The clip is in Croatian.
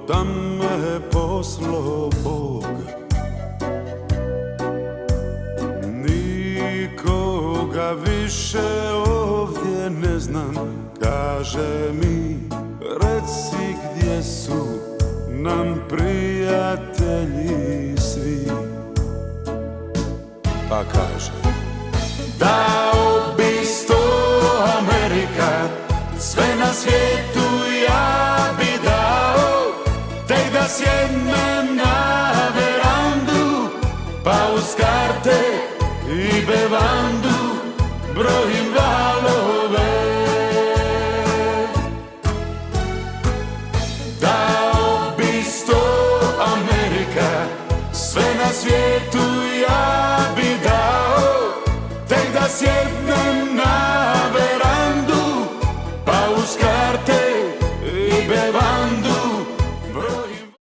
da me poslao Bog. Nikoga više ovdje ne znam, kaže mi, reci gdje su nam prijatelji svi. Pa kaže: dao bi 100 Amerika, sve na svijetu ja bi dao, tek da sjednem na verandu, pa uz karte i bevandu brojim valove. Dao bi 100 Amerika, sve na svijetu ja bi dao, tek da sjednem